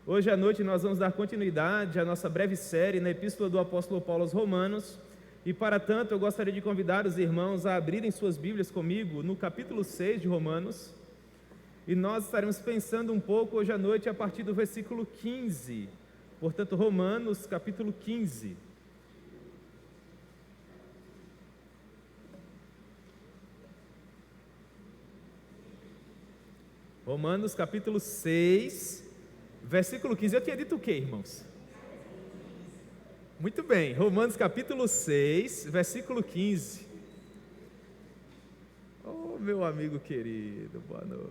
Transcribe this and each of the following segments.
Hoje à noite nós vamos dar continuidade à nossa breve série na Epístola do Apóstolo Paulo aos Romanos, e para tanto eu gostaria de convidar os irmãos a abrirem suas Bíblias comigo no capítulo 6 de Romanos, e nós estaremos pensando um pouco hoje à noite a partir do versículo 15, portanto Romanos capítulo 15. Romanos capítulo 6, versículo 15. Eu tinha dito o que, irmãos? Muito bem, Romanos capítulo 6, versículo 15. Oh, meu amigo querido, boa noite.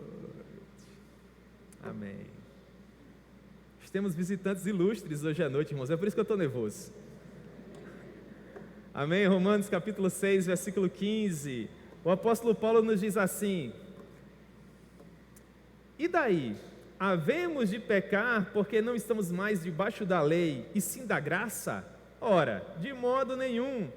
Amém. Temos visitantes ilustres hoje à noite, irmãos, é por isso que eu estou nervoso. Amém, Romanos capítulo 6, versículo 15. O apóstolo Paulo nos diz assim: e daí? Havemos de pecar porque não estamos mais debaixo da lei, e sim da graça? Ora, de modo nenhum.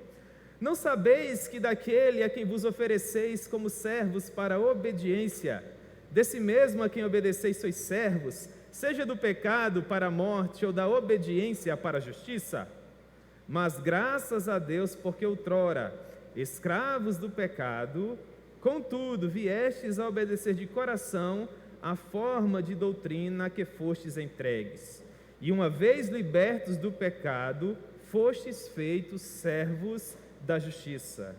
Não sabeis que daquele a quem vos ofereceis como servos para a obediência, desse mesmo a quem obedeceis sois servos, seja do pecado para a morte ou da obediência para a justiça? Mas graças a Deus, porque outrora, escravos do pecado, contudo viestes a obedecer de coração a forma de doutrina a que fostes entregues, e uma vez libertos do pecado, fostes feitos servos da justiça.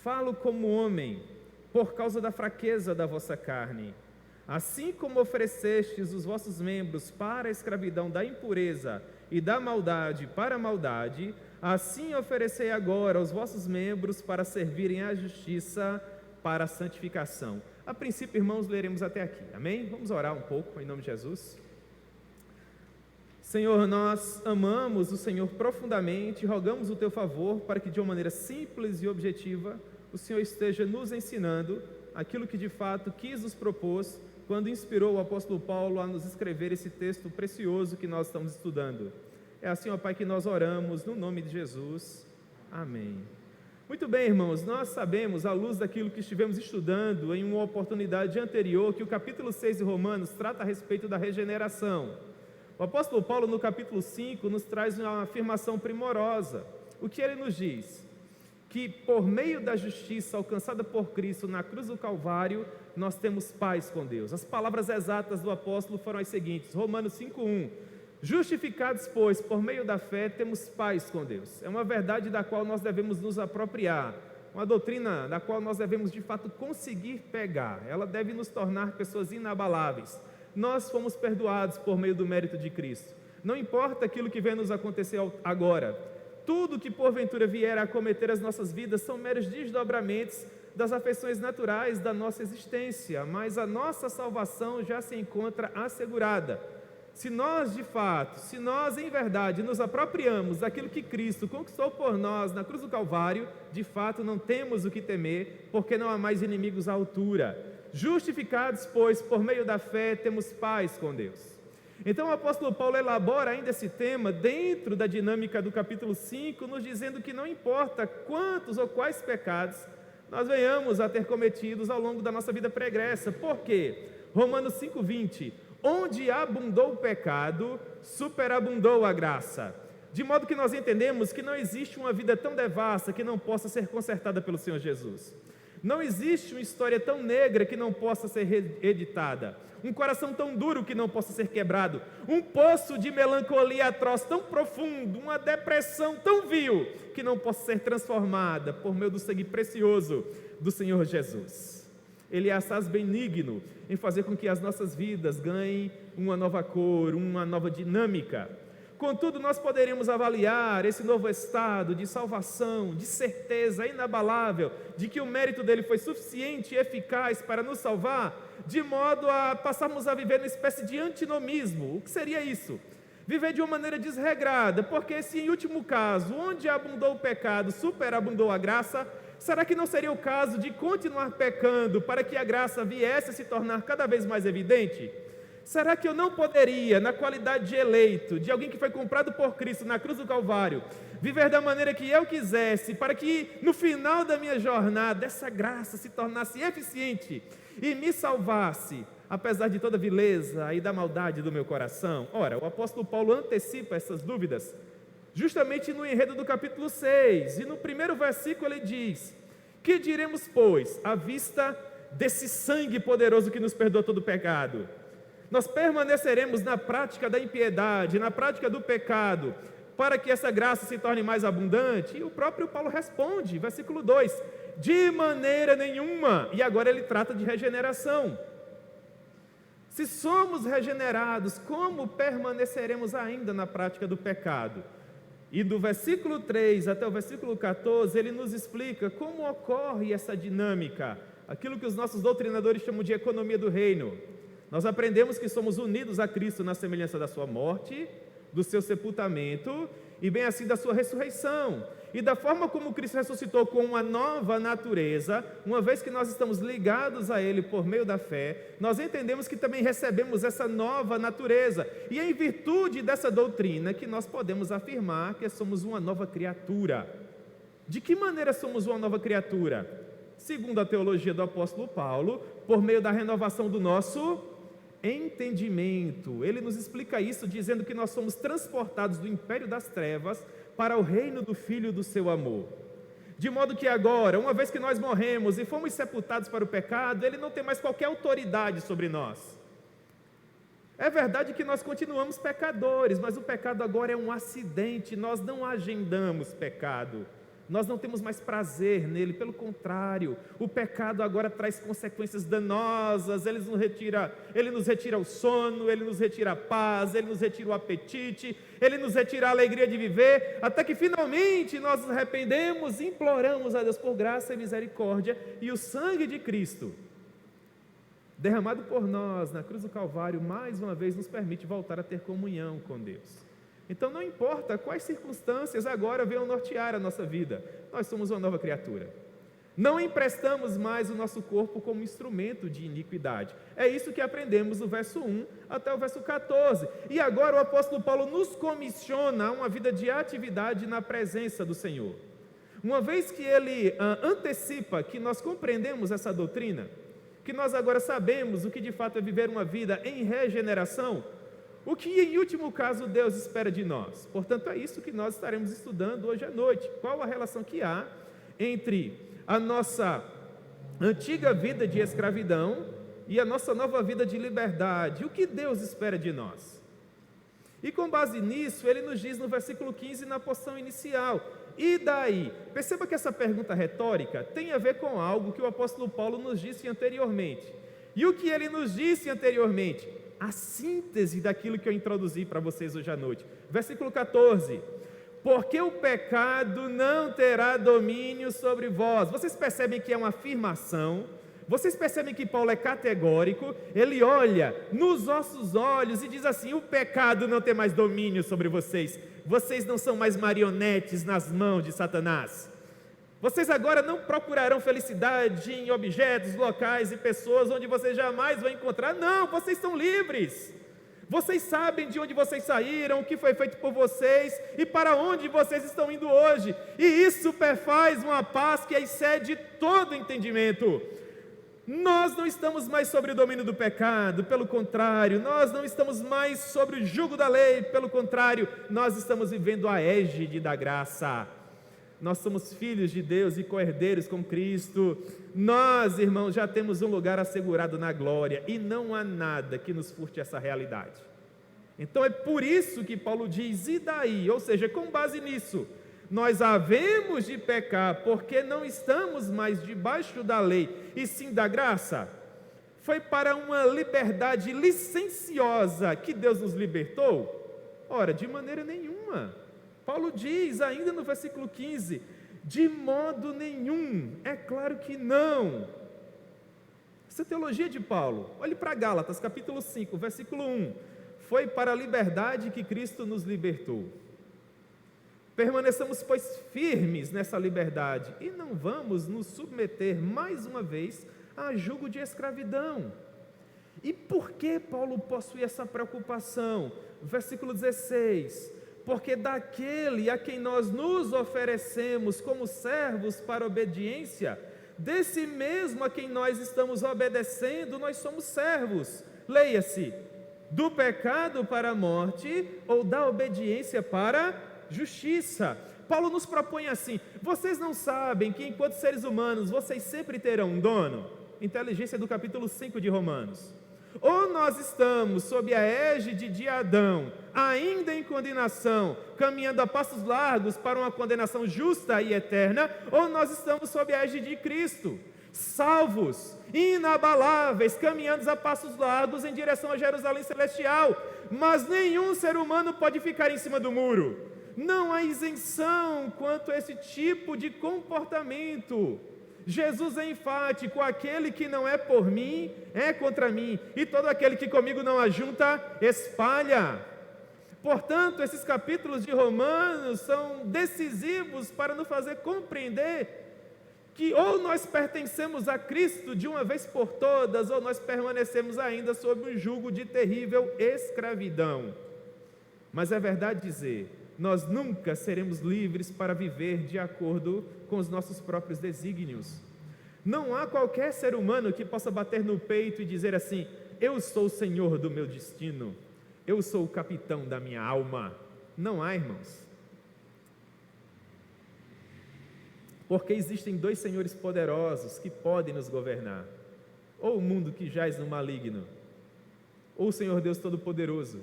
Falo como homem, por causa da fraqueza da vossa carne. Assim como oferecestes os vossos membros para a escravidão da impureza e da maldade para a maldade, assim oferecei agora os vossos membros para servirem à justiça para a santificação. A princípio, irmãos, leremos até aqui, amém? Vamos orar um pouco, em nome de Jesus. Senhor, nós amamos o Senhor profundamente e rogamos o Teu favor para que, de uma maneira simples e objetiva, o Senhor esteja nos ensinando aquilo que de fato quis nos propor quando inspirou o apóstolo Paulo a nos escrever esse texto precioso que nós estamos estudando. É assim, ó Pai, que nós oramos no nome de Jesus. Amém. Muito bem, irmãos, nós sabemos, à luz daquilo que estivemos estudando em uma oportunidade anterior, que o capítulo 6 de Romanos trata a respeito da regeneração. O apóstolo Paulo, no capítulo 5, nos traz uma afirmação primorosa. O que ele nos diz? Que por meio da justiça alcançada por Cristo na cruz do Calvário, nós temos paz com Deus. As palavras exatas do apóstolo foram as seguintes, Romanos 5:1. Justificados, pois, por meio da fé, temos paz com Deus. É uma verdade da qual nós devemos nos apropriar, uma doutrina da qual nós devemos de fato conseguir pegar. Ela deve nos tornar pessoas inabaláveis. Nós fomos perdoados por meio do mérito de Cristo. Não importa aquilo que vem nos acontecer agora, tudo que porventura vier a acometer as nossas vidas são meros desdobramentos das afeições naturais da nossa existência, mas a nossa salvação já se encontra assegurada. Se nós de fato, se nós em verdade nos apropriamos daquilo que Cristo conquistou por nós na cruz do Calvário, de fato não temos o que temer, porque não há mais inimigos à altura. Justificados, pois, por meio da fé, temos paz com Deus. Então o apóstolo Paulo elabora ainda esse tema dentro da dinâmica do capítulo 5, nos dizendo que não importa quantos ou quais pecados nós venhamos a ter cometidos ao longo da nossa vida pregressa. Por quê? Romanos 5:20, onde abundou o pecado, superabundou a graça. De modo que nós entendemos que não existe uma vida tão devassa que não possa ser consertada pelo Senhor Jesus. Não existe uma história tão negra que não possa ser reeditada, um coração tão duro que não possa ser quebrado, um poço de melancolia atroz tão profundo, uma depressão tão vil que não possa ser transformada por meio do sangue precioso do Senhor Jesus. Ele é assaz benigno em fazer com que as nossas vidas ganhem uma nova cor, uma nova dinâmica. Contudo, nós poderemos avaliar esse novo estado de salvação, de certeza inabalável, de que o mérito dele foi suficiente e eficaz para nos salvar, de modo a passarmos a viver uma espécie de antinomismo. O que seria isso? Viver de uma maneira desregrada, porque se em último caso, onde abundou o pecado, superabundou a graça, será que não seria o caso de continuar pecando para que a graça viesse a se tornar cada vez mais evidente? Será que eu não poderia, na qualidade de eleito, de alguém que foi comprado por Cristo na cruz do Calvário, viver da maneira que eu quisesse, para que no final da minha jornada, essa graça se tornasse eficiente e me salvasse, apesar de toda a vileza e da maldade do meu coração? Ora, o apóstolo Paulo antecipa essas dúvidas justamente no enredo do capítulo 6, e no primeiro versículo ele diz: que diremos, pois, à vista desse sangue poderoso que nos perdoa todo pecado? Nós permaneceremos na prática da impiedade, na prática do pecado, para que essa graça se torne mais abundante? E o próprio Paulo responde, versículo 2, de maneira nenhuma. E agora ele trata de regeneração. Se somos regenerados, como permaneceremos ainda na prática do pecado? E do versículo 3 até o versículo 14, ele nos explica como ocorre essa dinâmica, aquilo que os nossos doutrinadores chamam de economia do reino. Nós aprendemos que somos unidos a Cristo na semelhança da sua morte, do seu sepultamento e bem assim da sua ressurreição. E da forma como Cristo ressuscitou com uma nova natureza, uma vez que nós estamos ligados a Ele por meio da fé, nós entendemos que também recebemos essa nova natureza. E é em virtude dessa doutrina que nós podemos afirmar que somos uma nova criatura. De que maneira somos uma nova criatura? Segundo a teologia do apóstolo Paulo, por meio da renovação do nosso entendimento. Ele nos explica isso dizendo que nós somos transportados do império das trevas para o reino do Filho do seu amor. De modo que agora, uma vez que nós morremos e fomos sepultados para o pecado, ele não tem mais qualquer autoridade sobre nós. É verdade que nós continuamos pecadores, mas o pecado agora é um acidente, nós não agendamos pecado. Nós não temos mais prazer nele, pelo contrário, o pecado agora traz consequências danosas, ele nos retira o sono, ele nos retira a paz, ele nos retira o apetite, ele nos retira a alegria de viver, até que finalmente nós nos arrependemos, imploramos a Deus por graça e misericórdia, e o sangue de Cristo, derramado por nós na cruz do Calvário, mais uma vez nos permite voltar a ter comunhão com Deus. Então não importa quais circunstâncias agora venham nortear a nossa vida, nós somos uma nova criatura. Não emprestamos mais o nosso corpo como instrumento de iniquidade. É isso que aprendemos do verso 1 até o verso 14. E agora o apóstolo Paulo nos comissiona a uma vida de atividade na presença do Senhor. Uma vez que ele antecipa que nós compreendemos essa doutrina, que nós agora sabemos o que de fato é viver uma vida em regeneração, o que em último caso Deus espera de nós? Portanto, é isso que nós estaremos estudando hoje à noite. Qual a relação que há entre a nossa antiga vida de escravidão e a nossa nova vida de liberdade? O que Deus espera de nós? E com base nisso, ele nos diz no versículo 15, na porção inicial: e daí? Perceba que essa pergunta retórica tem a ver com algo que o apóstolo Paulo nos disse anteriormente. E o que ele nos disse anteriormente? A síntese daquilo que eu introduzi para vocês hoje à noite. Versículo 14: porque o pecado não terá domínio sobre vós. Vocês percebem que é uma afirmação? Vocês percebem que Paulo é categórico? Ele olha nos nossos olhos e diz assim: o pecado não tem mais domínio sobre vocês. Vocês não são mais marionetes nas mãos de Satanás. Vocês agora não procurarão felicidade em objetos, locais e pessoas onde vocês jamais vão encontrar. Não, vocês são livres. Vocês sabem de onde vocês saíram, o que foi feito por vocês e para onde vocês estão indo hoje. E isso perfaz uma paz que excede todo entendimento. Nós não estamos mais sobre o domínio do pecado, pelo contrário, nós não estamos mais sobre o jugo da lei, pelo contrário, nós estamos vivendo a égide da graça. Nós somos filhos de Deus e co-herdeiros com Cristo. Nós, irmãos, já temos um lugar assegurado na glória e não há nada que nos furte essa realidade. Então é por isso que Paulo diz: e daí? Ou seja, com base nisso, nós havemos de pecar porque não estamos mais debaixo da lei e sim da graça. Foi para uma liberdade licenciosa que Deus nos libertou? Ora, de maneira nenhuma. Paulo diz ainda no versículo 15: de modo nenhum, é claro que não. Essa é a teologia de Paulo. Olhe para Gálatas capítulo 5, versículo 1: foi para a liberdade que Cristo nos libertou. Permaneçamos, pois, firmes nessa liberdade e não vamos nos submeter mais uma vez a jugo de escravidão. E por que Paulo possui essa preocupação? Versículo 16: porque daquele a quem nós nos oferecemos como servos para obediência, desse mesmo a quem nós estamos obedecendo, nós somos servos. Leia-se, do pecado para a morte ou da obediência para a justiça. Paulo nos propõe assim: vocês não sabem que enquanto seres humanos vocês sempre terão um dono? Inteligência do capítulo 5 de Romanos. Ou nós estamos sob a égide de Adão, ainda em condenação, caminhando a passos largos para uma condenação justa e eterna, ou nós estamos sob a égide de Cristo, salvos, inabaláveis, caminhando a passos largos em direção a Jerusalém celestial. Mas nenhum ser humano pode ficar em cima do muro. Não há isenção quanto a esse tipo de comportamento. Jesus é enfático: aquele que não é por mim, é contra mim, e todo aquele que comigo não ajunta, espalha. Portanto, esses capítulos de Romanos são decisivos para nos fazer compreender que ou nós pertencemos a Cristo de uma vez por todas, ou nós permanecemos ainda sob um jugo de terrível escravidão. Mas é verdade dizer, nós nunca seremos livres para viver de acordo com os nossos próprios desígnios. Não há qualquer ser humano que possa bater no peito e dizer assim: eu sou o senhor do meu destino, eu sou o capitão da minha alma. Não há, irmãos. Porque existem dois senhores poderosos que podem nos governar: ou o mundo que jaz no maligno, ou o Senhor Deus Todo-Poderoso,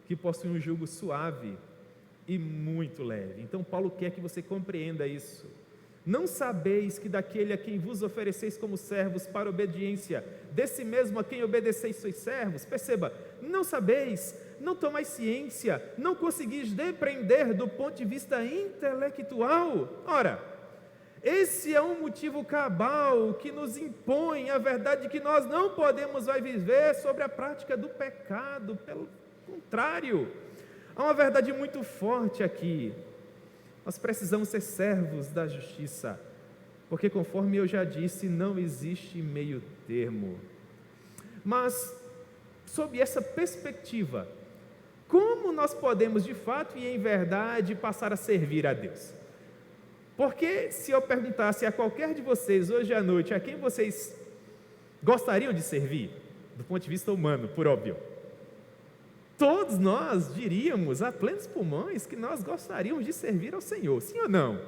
que possui um jugo suave e muito leve. Então Paulo quer que você compreenda isso. Não sabeis que daquele a quem vos ofereceis como servos para obediência, desse mesmo a quem obedeceis sois servos? Perceba, não sabeis, não tomais ciência, não conseguis depreender do ponto de vista intelectual. Ora, esse é um motivo cabal que nos impõe a verdade de que nós não podemos viver sobre a prática do pecado. Pelo contrário, há uma verdade muito forte aqui: nós precisamos ser servos da justiça, porque, conforme eu já disse, não existe meio termo. Mas, sob essa perspectiva, como nós podemos de fato e em verdade passar a servir a Deus? Porque se eu perguntasse a qualquer de vocês hoje à noite a quem vocês gostariam de servir, do ponto de vista humano, por óbvio, todos nós diríamos a plenos pulmões que nós gostaríamos de servir ao Senhor, sim ou não?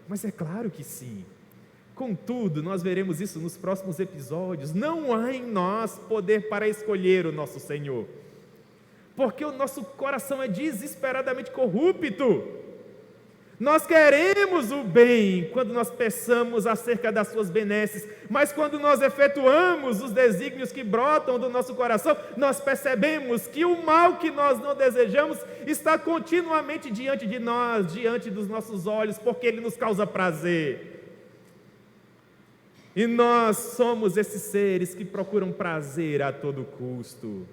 Mas é claro que sim. Contudo, nós veremos isso nos próximos episódios. Não há em nós poder para escolher o nosso Senhor, porque o nosso coração é desesperadamente corrupto. Nós queremos o bem quando nós pensamos acerca das suas benesses, mas quando nós efetuamos os desígnios que brotam do nosso coração, nós percebemos que o mal que nós não desejamos está continuamente diante de nós, diante dos nossos olhos, porque ele nos causa prazer. E nós somos esses seres que procuram prazer a todo custo.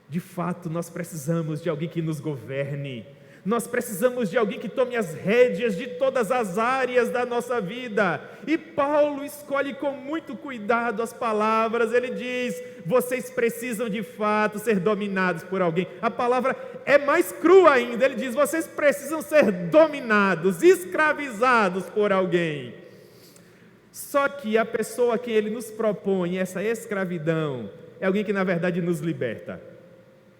De fato, nós precisamos de alguém que nos governe. Nós precisamos de alguém que tome as rédeas de todas as áreas da nossa vida. E Paulo escolhe com muito cuidado as palavras. Ele diz: vocês precisam de fato ser dominados por alguém. A palavra é mais crua ainda. Ele diz: vocês precisam ser dominados, escravizados por alguém. Só que a pessoa a quem ele nos propõe essa escravidão é alguém que na verdade nos liberta,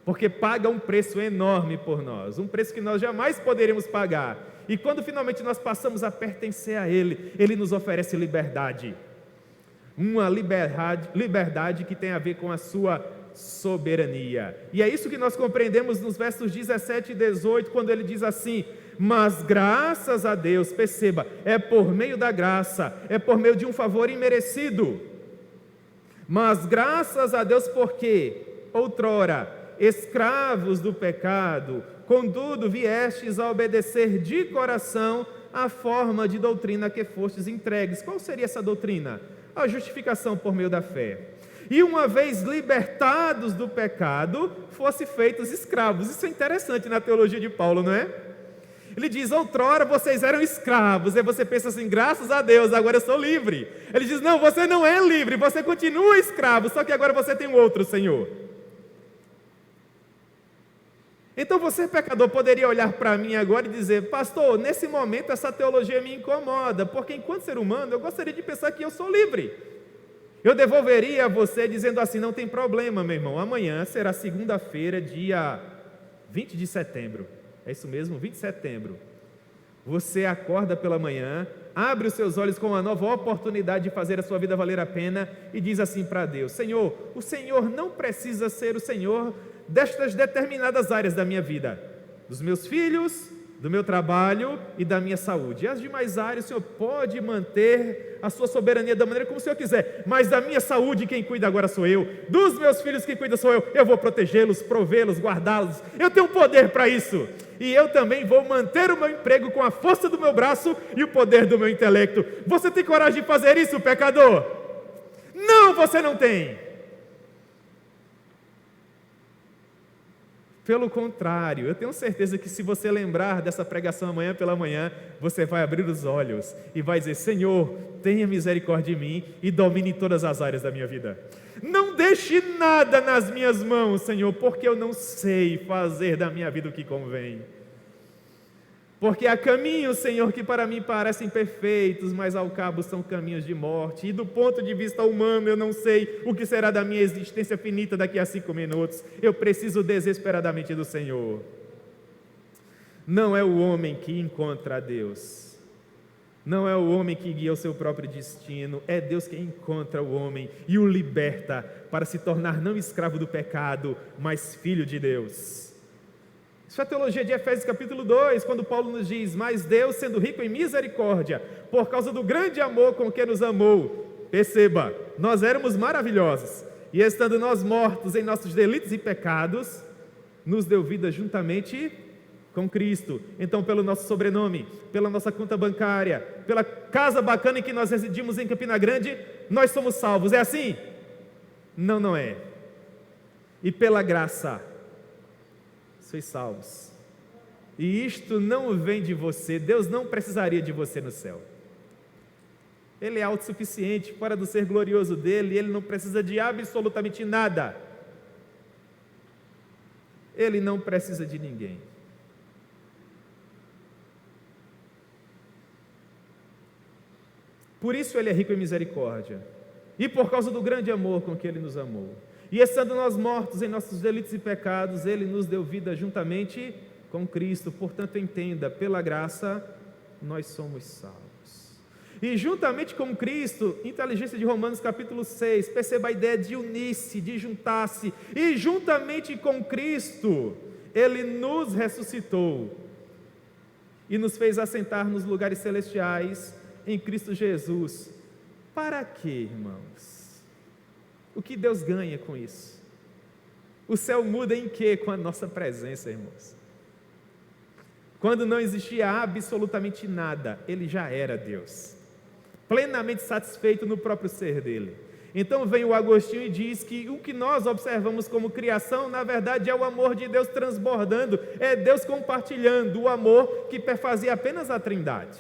porque paga um preço enorme por nós, um preço que nós jamais poderemos pagar. E quando finalmente nós passamos a pertencer a Ele, Ele nos oferece liberdade. Uma liberdade que tem a ver com a sua soberania. E é isso que nós compreendemos nos versos 17 e 18, quando Ele diz assim: mas graças a Deus, perceba, é por meio da graça, é por meio de um favor imerecido. Mas graças a Deus, porque outrora escravos do pecado, contudo viestes a obedecer de coração a forma de doutrina que fostes entregues. Qual seria essa doutrina? A justificação por meio da fé. E uma vez libertados do pecado, fossem feitos escravos. Isso é interessante na teologia de Paulo, não é? Ele diz: outrora vocês eram escravos. Aí você pensa assim: graças a Deus, agora eu sou livre. Ele diz: não, você não é livre, você continua escravo, só que agora você tem um outro Senhor. Então você, pecador, poderia olhar para mim agora e dizer: pastor, nesse momento essa teologia me incomoda, porque enquanto ser humano eu gostaria de pensar que eu sou livre. Eu devolveria a você dizendo assim: não tem problema, meu irmão, amanhã será segunda-feira, dia 20 de setembro, é isso mesmo, 20 de setembro. Você acorda pela manhã, abre os seus olhos com uma nova oportunidade de fazer a sua vida valer a pena e diz assim para Deus: Senhor, o Senhor não precisa ser o Senhor destas determinadas áreas da minha vida, dos meus filhos, do meu trabalho e da minha saúde. E as demais áreas o Senhor pode manter a sua soberania da maneira como o Senhor quiser, mas da minha saúde quem cuida agora sou eu, dos meus filhos quem cuida sou eu vou protegê-los, provê-los, guardá-los, eu tenho poder para isso. E eu também vou manter o meu emprego com a força do meu braço e o poder do meu intelecto. Você tem coragem de fazer isso, pecador? Não, você não tem. Pelo contrário, eu tenho certeza que se você lembrar dessa pregação amanhã pela manhã, você vai abrir os olhos e vai dizer: Senhor, tenha misericórdia de mim e domine todas as áreas da minha vida. Não deixe nada nas minhas mãos, Senhor, porque eu não sei fazer da minha vida o que convém. Porque há caminhos, Senhor, que para mim parecem perfeitos, mas ao cabo são caminhos de morte. E do ponto de vista humano, eu não sei o que será da minha existência finita daqui a 5 minutos. Eu preciso desesperadamente do Senhor. Não é o homem que encontra a Deus. Não é o homem que guia o seu próprio destino. É Deus quem encontra o homem e o liberta para se tornar não escravo do pecado, mas filho de Deus. Isso é a teologia de Efésios capítulo 2, quando Paulo nos diz: mas Deus, sendo rico em misericórdia, por causa do grande amor com que nos amou, perceba, nós éramos maravilhosos, e estando nós mortos em nossos delitos e pecados, nos deu vida juntamente com Cristo. Então, pelo nosso sobrenome, pela nossa conta bancária, pela casa bacana em que nós residimos em Campina Grande, nós somos salvos. É assim? Não, não é. E pela graça sois salvos. E isto não vem de você. Deus não precisaria de você no céu. Ele é autossuficiente, fora do ser glorioso dele, ele não precisa de absolutamente nada. Ele não precisa de ninguém. Por isso ele é rico em misericórdia, e por causa do grande amor com que ele nos amou. E estando nós mortos em nossos delitos e pecados, ele nos deu vida juntamente com Cristo. Portanto, entenda, pela graça nós somos salvos. E juntamente com Cristo, inteligência de Romanos capítulo 6, perceba a ideia de unir-se, de juntar-se. E juntamente com Cristo, ele nos ressuscitou e nos fez assentar nos lugares celestiais em Cristo Jesus. Para quê, irmãos? O que Deus ganha com isso? O céu muda em quê com a nossa presença, irmãos? Quando não existia absolutamente nada, ele já era Deus, plenamente satisfeito no próprio ser dele. Então vem o Agostinho e diz que o que nós observamos como criação, na verdade é o amor de Deus transbordando, é Deus compartilhando o amor que perfazia apenas a Trindade.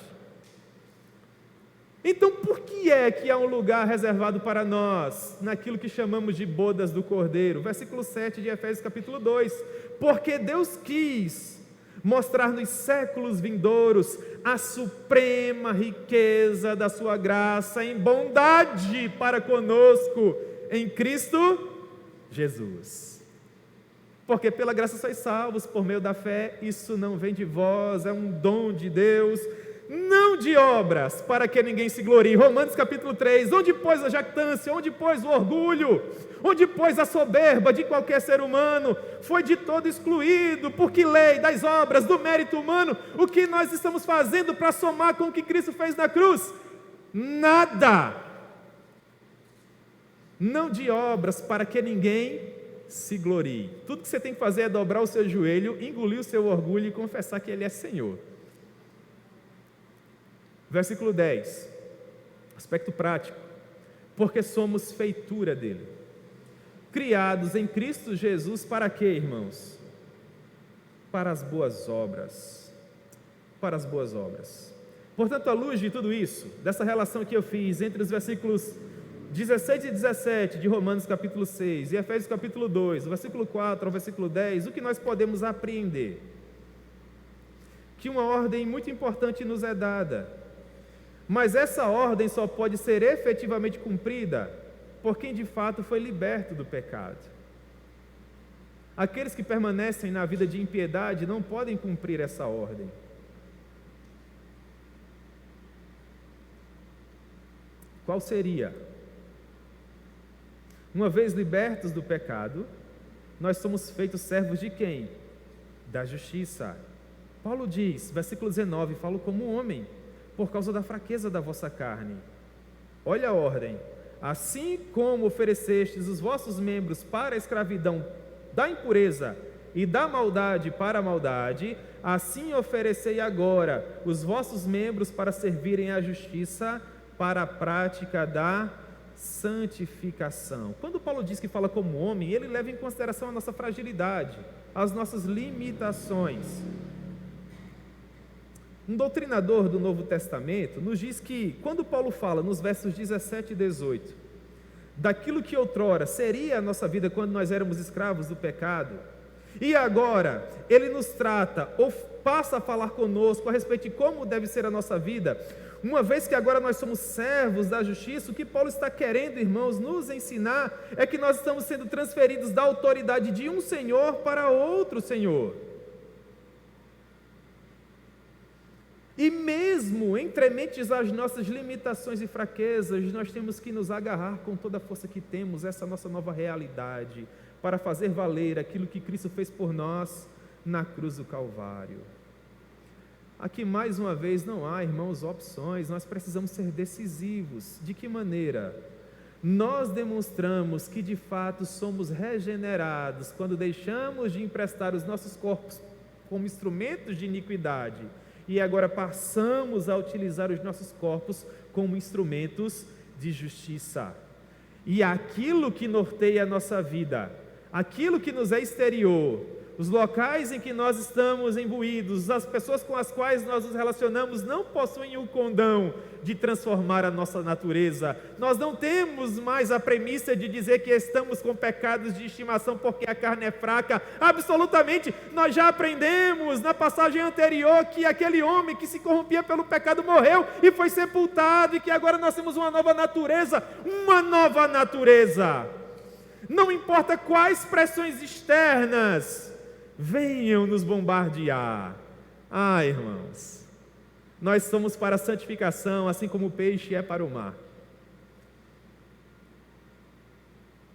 Então, por que é que há um lugar reservado para nós, naquilo que chamamos de bodas do Cordeiro? Versículo 7 de Efésios capítulo 2. Porque Deus quis mostrar nos séculos vindouros a suprema riqueza da sua graça em bondade para conosco em Cristo Jesus. Porque pela graça sois salvos por meio da fé, isso não vem de vós, é um dom de Deus, não de obras, para que ninguém se glorie. Romanos capítulo 3, onde pois a jactância, onde pois o orgulho, onde pois a soberba de qualquer ser humano, foi de todo excluído, por que lei das obras, do mérito humano, o que nós estamos fazendo para somar com o que Cristo fez na cruz? Nada, não de obras, para que ninguém se glorie. Tudo que você tem que fazer é dobrar o seu joelho, engolir o seu orgulho e confessar que Ele é Senhor. Versículo 10, aspecto prático, porque somos feitura dele, criados em Cristo Jesus para quê, irmãos? Para as boas obras, para as boas obras. Portanto, à luz de tudo isso, dessa relação que eu fiz entre os versículos 16 e 17 de Romanos capítulo 6 e Efésios capítulo 2, do versículo 4 ao versículo 10, o que nós podemos apreender? Que uma ordem muito importante nos é dada, mas essa ordem só pode ser efetivamente cumprida por quem de fato foi liberto do pecado. Aqueles que permanecem na vida de impiedade não podem cumprir essa ordem. Qual seria? Uma vez libertos do pecado, nós somos feitos servos de quem? Da justiça. Paulo diz, versículo 19, falo como homem, por causa da fraqueza da vossa carne. Olha a ordem. Assim como oferecestes os vossos membros para a escravidão da impureza e da maldade para a maldade, assim oferecei agora os vossos membros para servirem à justiça, para a prática da santificação. Quando Paulo diz que fala como homem, ele leva em consideração a nossa fragilidade, as nossas limitações. Um doutrinador do Novo Testamento nos diz que, quando Paulo fala nos versos 17 e 18, daquilo que outrora seria a nossa vida quando nós éramos escravos do pecado, e agora ele nos trata ou passa a falar conosco a respeito de como deve ser a nossa vida, uma vez que agora nós somos servos da justiça, o que Paulo está querendo, irmãos, nos ensinar é que nós estamos sendo transferidos da autoridade de um Senhor para outro Senhor. E mesmo entre mentes as nossas limitações e fraquezas, nós temos que nos agarrar com toda a força que temos, essa nossa nova realidade, para fazer valer aquilo que Cristo fez por nós na cruz do Calvário. Aqui mais uma vez não há, irmãos, opções, nós precisamos ser decisivos. De que maneira? Nós demonstramos que de fato somos regenerados quando deixamos de emprestar os nossos corpos como instrumentos de iniquidade e agora passamos a utilizar os nossos corpos como instrumentos de justiça. E aquilo que norteia a nossa vida, aquilo que nos é exterior, os locais em que nós estamos imbuídos, as pessoas com as quais nós nos relacionamos não possuem o condão de transformar a nossa natureza. Nós não temos mais a premissa de dizer que estamos com pecados de estimação porque a carne é fraca. Absolutamente, nós já aprendemos na passagem anterior que aquele homem que se corrompia pelo pecado morreu e foi sepultado, e que agora nós temos uma nova natureza, Não importa quais pressões externas venham nos bombardear. Irmãos, nós somos para a santificação, assim como o peixe é para o mar.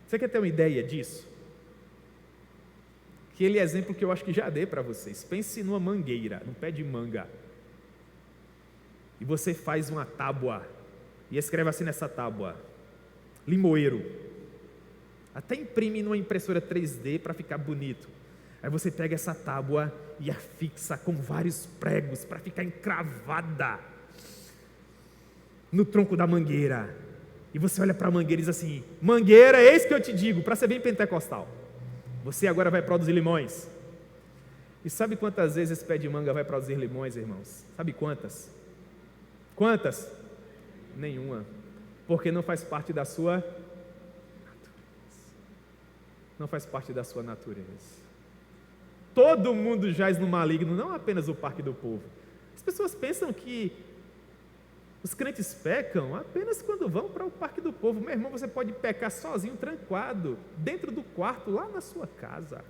Você quer ter uma ideia disso? Aquele exemplo que eu acho que já dei para vocês. Pense numa mangueira, num pé de manga. E você faz uma tábua e escreve assim nessa tábua: limoeiro. Até imprime numa impressora 3D para ficar bonito. Aí você pega essa tábua e a fixa com vários pregos para ficar encravada no tronco da mangueira. E você olha para a mangueira e diz assim: mangueira, eis que eu te digo, para ser bem pentecostal, você agora vai produzir limões. E sabe quantas vezes esse pé de manga vai produzir limões, irmãos? Sabe quantas? Quantas? Nenhuma. Porque não faz parte da sua natureza. Todo mundo jaz no maligno, não apenas o Parque do Povo. As pessoas pensam que os crentes pecam apenas quando vão para o Parque do Povo. Meu irmão, você pode pecar sozinho, trancado, dentro do quarto, lá na sua casa.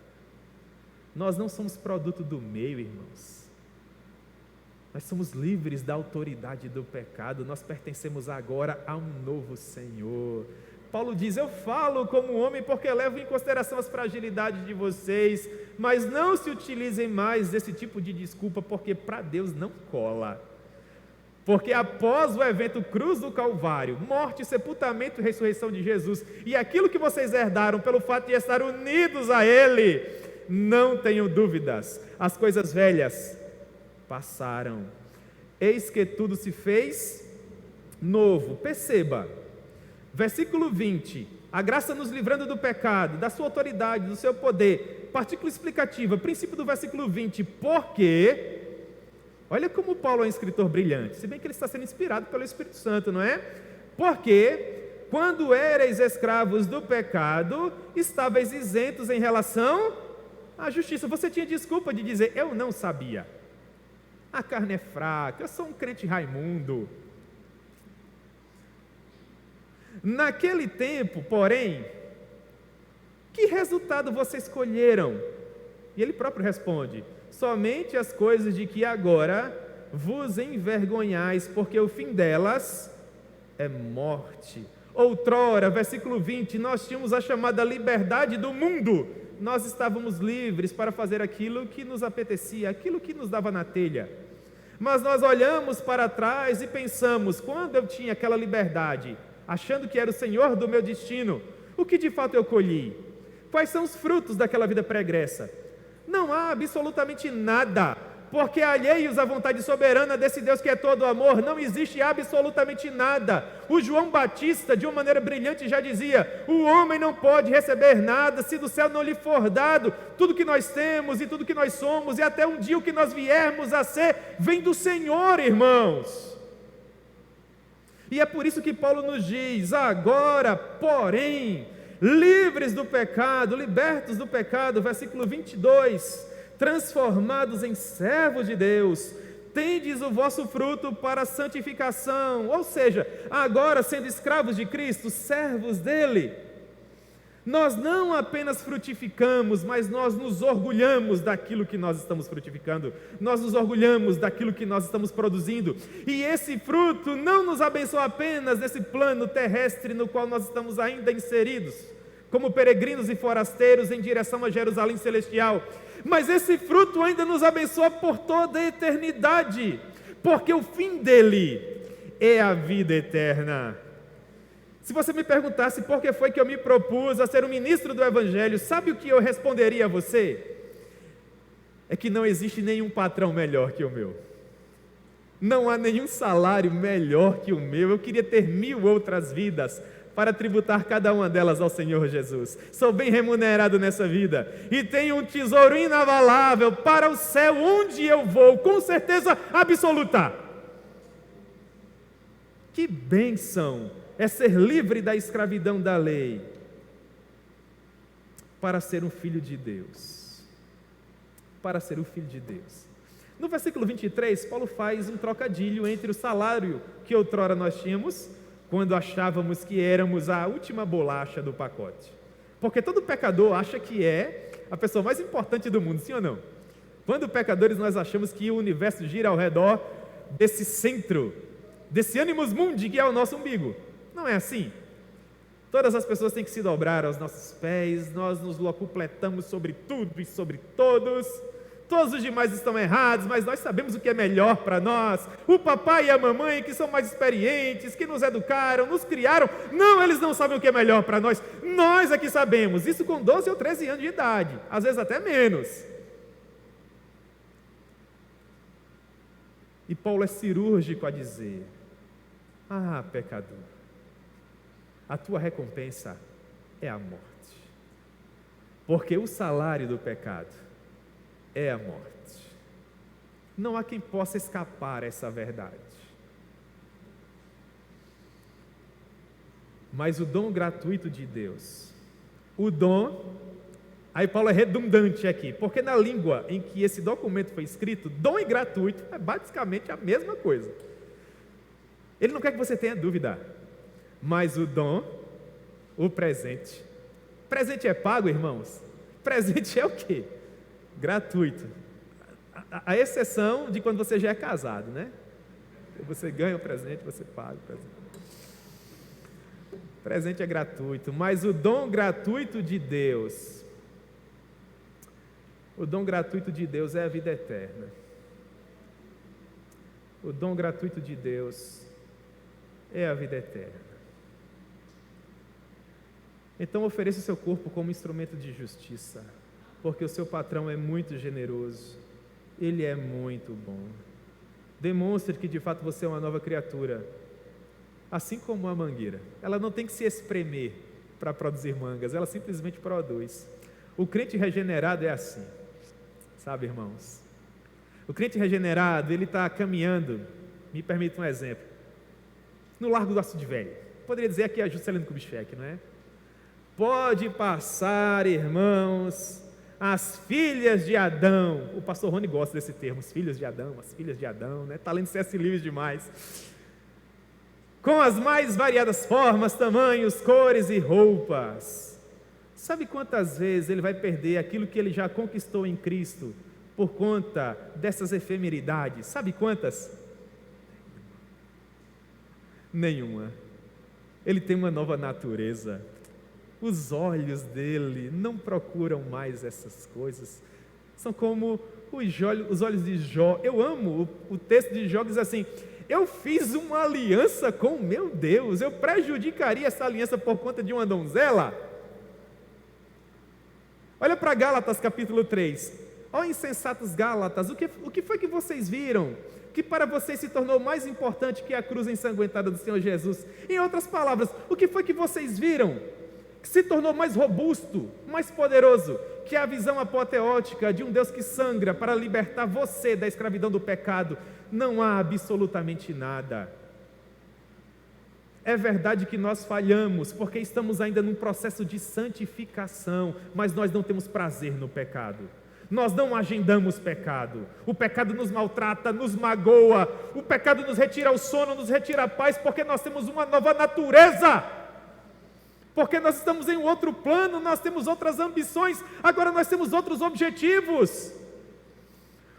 Nós não somos produto do meio, irmãos. Nós somos livres da autoridade do pecado. Nós pertencemos agora a um novo Senhor. Paulo diz: eu falo como homem porque levo em consideração as fragilidades de vocês, mas não se utilizem mais desse tipo de desculpa, porque para Deus não cola. Porque após o evento cruz do Calvário, morte, sepultamento e ressurreição de Jesus, e aquilo que vocês herdaram pelo fato de estar unidos a Ele, não tenham dúvidas, as coisas velhas passaram, eis que tudo se fez novo. Perceba, versículo 20, a graça nos livrando do pecado, da sua autoridade, do seu poder. Partícula explicativa, princípio do versículo 20, porque, olha como Paulo é um escritor brilhante, se bem que ele está sendo inspirado pelo Espírito Santo, não é? Porque, quando éreis escravos do pecado, estáveis isentos em relação à justiça. Você tinha desculpa de dizer, eu não sabia. A carne é fraca, eu sou um crente Raimundo. Naquele tempo, porém, que resultado vocês escolheram? E ele próprio responde, somente as coisas de que agora vos envergonhais, porque o fim delas é morte. Outrora, versículo 20, nós tínhamos a chamada liberdade do mundo. Nós estávamos livres para fazer aquilo que nos apetecia, aquilo que nos dava na telha. Mas nós olhamos para trás e pensamos, quando eu tinha aquela liberdade, achando que era o Senhor do meu destino, o que de fato eu colhi? Quais são os frutos daquela vida pregressa? Não há absolutamente nada, porque alheios à vontade soberana desse Deus que é todo amor, não existe absolutamente nada. O João Batista, de uma maneira brilhante, já dizia, o homem não pode receber nada se do céu não lhe for dado. Tudo que nós temos e tudo que nós somos, e até um dia o que nós viermos a ser, vem do Senhor, irmãos. E é por isso que Paulo nos diz, agora, porém, livres do pecado, libertos do pecado, versículo 22, transformados em servos de Deus, tendes o vosso fruto para a santificação, ou seja, agora sendo escravos de Cristo, servos dele, nós não apenas frutificamos, mas nós nos orgulhamos daquilo que nós estamos frutificando, nós nos orgulhamos daquilo que nós estamos produzindo, e esse fruto não nos abençoa apenas nesse plano terrestre no qual nós estamos ainda inseridos, como peregrinos e forasteiros em direção a Jerusalém celestial, mas esse fruto ainda nos abençoa por toda a eternidade, porque o fim dele é a vida eterna. Se você me perguntasse por que foi que eu me propus a ser um ministro do Evangelho, sabe o que eu responderia a você? É que não existe nenhum patrão melhor que o meu. Não há nenhum salário melhor que o meu. Eu queria ter 1000 outras vidas para tributar cada uma delas ao Senhor Jesus. Sou bem remunerado nessa vida e tenho um tesouro inabalável para o céu, onde eu vou, com certeza absoluta. Que bênção é ser livre da escravidão da lei para ser um filho de Deus. Para ser um filho de Deus. No versículo 23, Paulo faz um trocadilho entre o salário que outrora nós tínhamos, quando achávamos que éramos a última bolacha do pacote. Porque todo pecador acha que é a pessoa mais importante do mundo, sim ou não? Quando pecadores nós achamos que o universo gira ao redor desse centro, desse animus mundi que é o nosso umbigo. Não é assim. Todas as pessoas têm que se dobrar aos nossos pés, nós nos locupletamos sobre tudo e sobre todos. Todos os demais estão errados, mas nós sabemos o que é melhor para nós. O papai e a mamãe, que são mais experientes, que nos educaram, nos criaram, não, eles não sabem o que é melhor para nós. Nós é que sabemos, isso com 12 ou 13 anos de idade, às vezes até menos. E Paulo é cirúrgico a dizer, pecador, a tua recompensa é a morte. Porque o salário do pecado é a morte. Não há quem possa escapar a essa verdade. Mas o dom gratuito de Deus, o dom, aí Paulo é redundante aqui, porque na língua em que esse documento foi escrito, dom e gratuito é basicamente a mesma coisa. Ele não quer que você tenha dúvida, mas o dom, o presente. Presente é pago, irmãos? Presente é o quê? Gratuito, a exceção de quando você já é casado, né? Você ganha o presente, você paga o presente. Presente é gratuito, mas o dom gratuito de Deus, é a vida eterna. O dom gratuito de Deus é a vida eterna. Então ofereça o seu corpo como instrumento de justiça, porque o seu patrão é muito generoso, ele é muito bom. Demonstre que de fato você é uma nova criatura, assim como a mangueira. Ela não tem que se espremer para produzir mangas, ela simplesmente produz. O crente regenerado é assim, sabe, irmãos? O crente regenerado, ele está caminhando, me permita um exemplo, no Largo do Açude Velho. poderia dizer aqui a Juscelino Kubitschek, não é? Pode passar, irmãos, as filhas de Adão. O pastor Rony gosta desse termo, os filhos de Adão, as filhas de Adão, né? Está lendo C.S. Lewis demais. Com as mais variadas formas, tamanhos, cores e roupas. Sabe quantas vezes ele vai perder aquilo que ele já conquistou em Cristo por conta dessas efemeridades? Sabe quantas? Nenhuma. Ele tem uma nova natureza. Os olhos dele não procuram mais essas coisas. São como os olhos de Jó. Eu amo o texto de Jó, que diz assim: eu fiz uma aliança com o meu Deus, eu prejudicaria essa aliança por conta de uma donzela? Olha para Gálatas capítulo 3. Ó insensatos Gálatas, o que foi que vocês viram que para vocês se tornou mais importante que a cruz ensanguentada do Senhor Jesus? Em outras palavras, o que foi que vocês viram que se tornou mais robusto, mais poderoso que a visão apoteótica de um Deus que sangra para libertar você da escravidão do pecado? Não há absolutamente nada. É verdade que nós falhamos, porque estamos ainda num processo de santificação, mas nós não temos prazer no pecado. Nós não agendamos pecado. O pecado nos maltrata, nos magoa. O pecado nos retira o sono, nos retira a paz, porque nós temos uma nova natureza. Porque nós estamos em um outro plano, nós temos outras ambições, agora nós temos outros objetivos.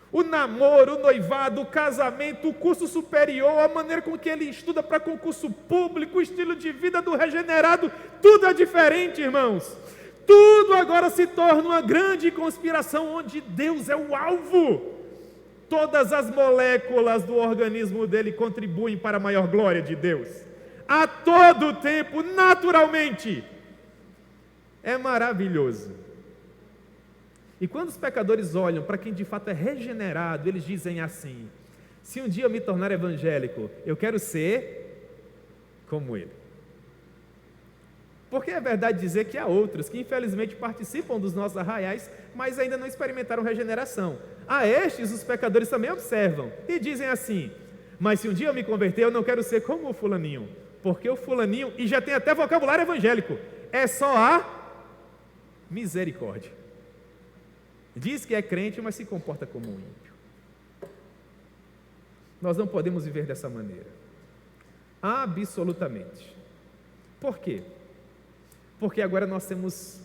O namoro, o noivado, o casamento, o curso superior, a maneira com que ele estuda para concurso público, o estilo de vida do regenerado, tudo é diferente, irmãos. Tudo agora se torna uma grande conspiração onde Deus é o alvo. Todas as moléculas do organismo dele contribuem para a maior glória de Deus. A todo tempo, naturalmente. É maravilhoso. E quando os pecadores olham para quem de fato é regenerado, eles dizem assim: se um dia eu me tornar evangélico, eu quero ser como ele. Porque é verdade dizer que há outros que infelizmente participam dos nossos arraiais, mas ainda não experimentaram regeneração. A estes os pecadores também observam e dizem assim: mas se um dia eu me converter, eu não quero ser como o fulaninho, porque o fulaninho, e já tem até vocabulário evangélico, é só a misericórdia. Diz que é crente, mas se comporta como um ímpio. Nós não podemos viver dessa maneira. Absolutamente. Por quê? Porque agora nós temos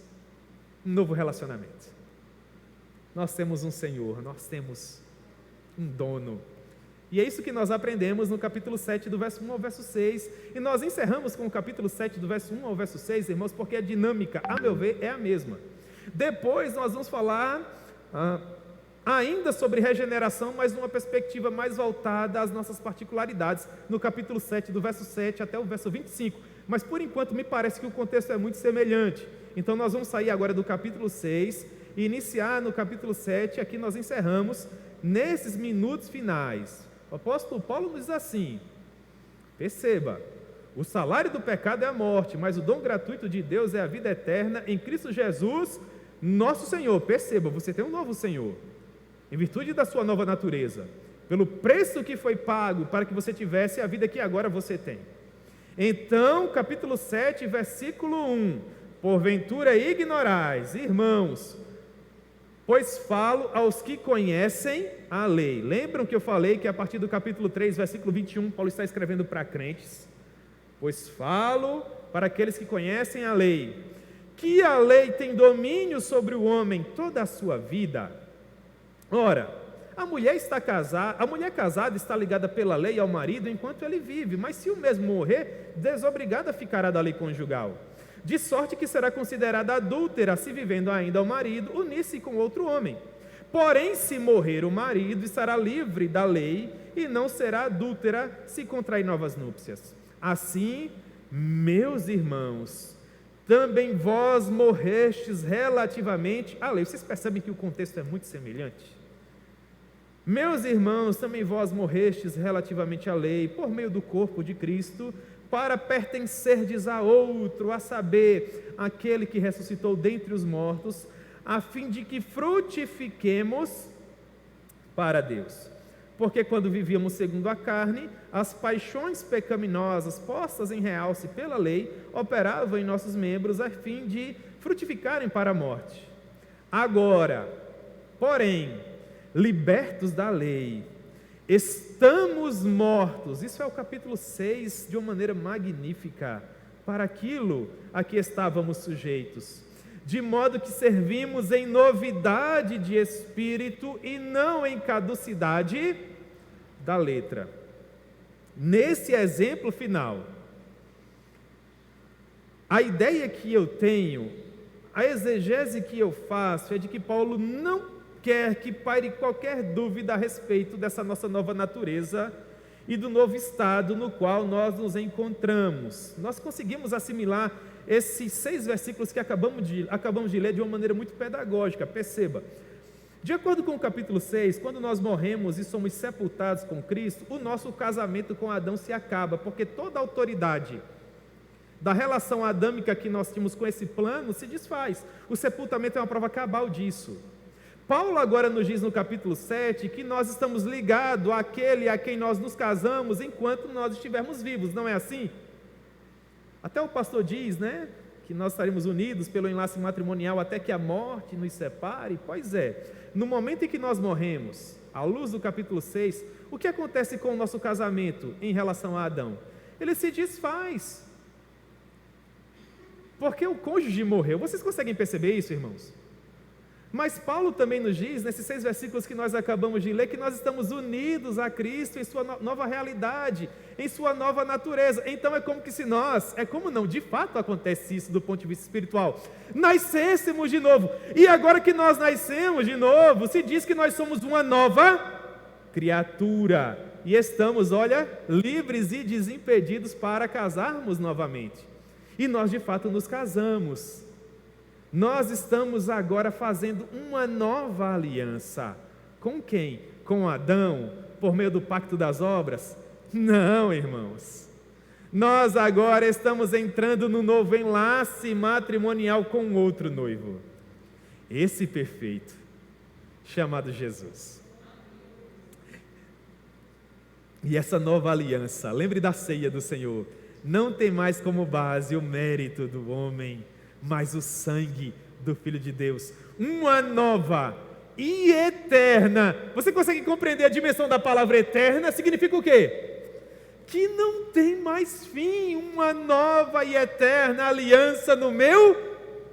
um novo relacionamento. Nós temos um Senhor, nós temos um dono. E é isso que nós aprendemos no capítulo 7, do verso 1 ao verso 6. E nós encerramos com o capítulo 7, do verso 1 ao verso 6, irmãos, porque a dinâmica, a meu ver, é a mesma. Depois nós vamos falar ainda sobre regeneração, mas numa perspectiva mais voltada às nossas particularidades, no capítulo 7, do verso 7 até o verso 25. Mas por enquanto me parece que o contexto é muito semelhante. Então nós vamos sair agora do capítulo 6 e iniciar no capítulo 7. Aqui nós encerramos nesses minutos finais. O apóstolo Paulo nos diz assim: perceba, o salário do pecado é a morte, mas o dom gratuito de Deus é a vida eterna em Cristo Jesus, nosso Senhor. Perceba, você tem um novo Senhor, em virtude da sua nova natureza, pelo preço que foi pago para que você tivesse a vida que agora você tem. Então, capítulo 7, versículo 1: porventura ignorais, irmãos, pois falo aos que conhecem a lei. Lembram que eu falei que a partir do capítulo 3, versículo 21, Paulo está escrevendo para crentes? Pois falo para aqueles que conhecem a lei, que a lei tem domínio sobre o homem toda a sua vida. Ora, a mulher casada está ligada pela lei ao marido enquanto ele vive, mas se o mesmo morrer, desobrigada ficará da lei conjugal, de sorte que será considerada adúltera se vivendo ainda ao marido, unir-se com outro homem. Porém, se morrer o marido, estará livre da lei e não será adúltera se contrair novas núpcias. Assim, meus irmãos, também vós morrestes relativamente à lei. Vocês percebem que o contexto é muito semelhante? Meus irmãos, também vós morrestes relativamente à lei, por meio do corpo de Cristo, para pertencerdes a outro, a saber, aquele que ressuscitou dentre os mortos, a fim de que frutifiquemos para Deus. Porque quando vivíamos segundo a carne, as paixões pecaminosas postas em realce pela lei operavam em nossos membros a fim de frutificarem para a morte. Agora, porém, libertos da lei, estamos mortos, isso é o capítulo 6 de uma maneira magnífica, para aquilo a que estávamos sujeitos, de modo que servimos em novidade de espírito e não em caducidade da letra. Nesse exemplo final, a ideia que eu tenho, a exegese que eu faço é de que Paulo não quer que paire qualquer dúvida a respeito dessa nossa nova natureza e do novo estado no qual nós nos encontramos. Nós conseguimos assimilar esses 6 versículos que acabamos de ler de uma maneira muito pedagógica, perceba. De acordo com o capítulo 6, quando nós morremos e somos sepultados com Cristo, o nosso casamento com Adão se acaba, porque toda a autoridade da relação adâmica que nós tínhamos com esse plano se desfaz. O sepultamento é uma prova cabal disso. Paulo agora nos diz no capítulo 7 que nós estamos ligados àquele a quem nós nos casamos enquanto nós estivermos vivos, não é assim? Até o pastor diz, né, que nós estaremos unidos pelo enlace matrimonial até que a morte nos separe. Pois é, no momento em que nós morremos, à luz do capítulo 6, o que acontece com o nosso casamento em relação a Adão? Ele se desfaz, porque o cônjuge morreu. Vocês conseguem perceber isso, irmãos? Mas Paulo também nos diz, nesses 6 versículos que nós acabamos de ler, que nós estamos unidos a Cristo em sua nova realidade, em sua nova natureza. Então de fato acontece isso do ponto de vista espiritual, nascêssemos de novo. E agora que nós nascemos de novo, se diz que nós somos uma nova criatura. E estamos, livres e desimpedidos para casarmos novamente. E nós de fato nos casamos. Nós estamos agora fazendo uma nova aliança. Com quem? Com Adão, por meio do pacto das obras? Não, irmãos. Nós agora estamos entrando no novo enlace matrimonial com outro noivo. Esse perfeito, chamado Jesus. E essa nova aliança, lembre da ceia do Senhor, não tem mais como base o mérito do homem, mas o sangue do Filho de Deus, uma nova e eterna. Você consegue compreender a dimensão da palavra eterna? Significa o quê? Que não tem mais fim, uma nova e eterna aliança no meu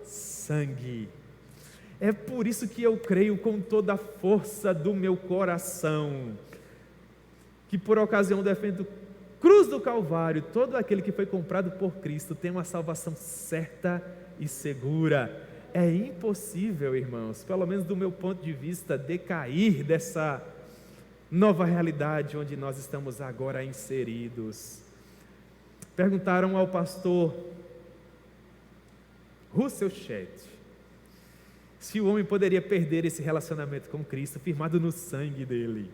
sangue. É por isso que eu creio com toda a força do meu coração, que por ocasião do evento cruz do Calvário, todo aquele que foi comprado por Cristo tem uma salvação certa e segura. É impossível, irmãos, pelo menos do meu ponto de vista, decair dessa nova realidade onde nós estamos agora inseridos. Perguntaram ao pastor Russell Shedd se o homem poderia perder esse relacionamento com Cristo, firmado no sangue dele.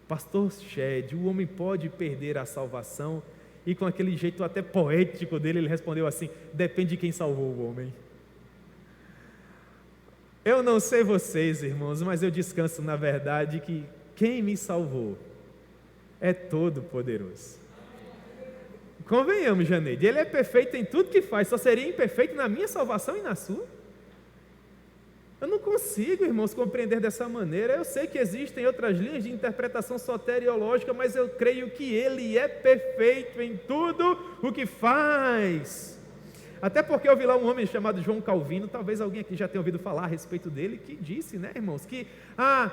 Pastor Shedd, o homem pode perder a salvação? E com aquele jeito até poético dele, ele respondeu assim: depende de quem salvou o homem. Eu não sei vocês, irmãos, mas eu descanso na verdade que quem me salvou é todo poderoso. Convenhamos, Janeide, ele é perfeito em tudo que faz, só seria imperfeito na minha salvação e na sua? Eu não consigo, irmãos, compreender dessa maneira. Eu sei que existem outras linhas de interpretação soteriológica, mas eu creio que ele é perfeito em tudo o que faz. Até porque eu vi lá um homem chamado João Calvino, talvez alguém aqui já tenha ouvido falar a respeito dele, que disse, né, irmãos, que a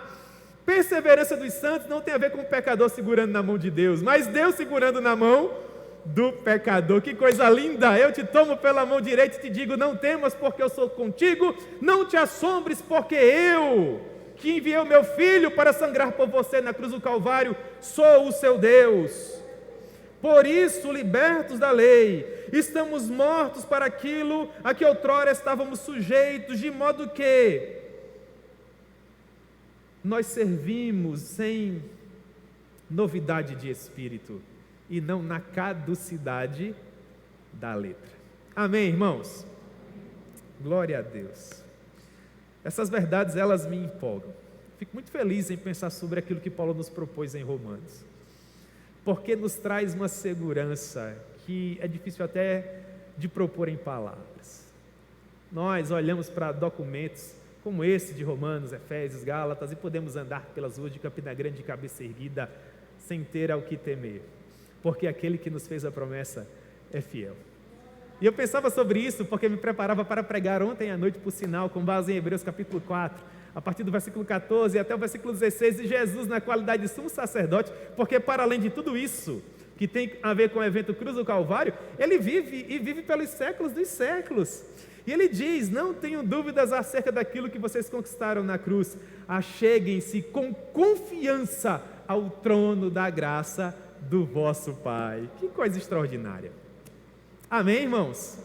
perseverança dos santos não tem a ver com o pecador segurando na mão de Deus, mas Deus segurando na mão do pecador. Que coisa linda! Eu te tomo pela mão direita e te digo: não temas, porque eu sou contigo, não te assombres, porque eu, que enviei o meu filho para sangrar por você na cruz do Calvário, sou o seu Deus. Por isso, libertos da lei, estamos mortos para aquilo a que outrora estávamos sujeitos, de modo que nós servimos em novidade de espírito e não na caducidade da letra. Amém, irmãos? Glória a Deus. Essas verdades, elas me empolgam. Fico muito feliz em pensar sobre aquilo que Paulo nos propôs em Romanos, porque nos traz uma segurança que é difícil até de propor em palavras. Nós olhamos para documentos como esse de Romanos, Efésios, Gálatas, e podemos andar pelas ruas de Campina Grande de cabeça erguida, sem ter ao que temer, porque aquele que nos fez a promessa é fiel. E eu pensava sobre isso porque me preparava para pregar ontem à noite, por sinal, com base em Hebreus capítulo 4, a partir do versículo 14 até o versículo 16, de Jesus na qualidade de sumo sacerdote, porque para além de tudo isso, que tem a ver com o evento Cruz do Calvário, ele vive e vive pelos séculos dos séculos. E ele diz: não tenham dúvidas acerca daquilo que vocês conquistaram na cruz, acheguem-se com confiança ao trono da graça do vosso Pai. Que coisa extraordinária. Amém, irmãos?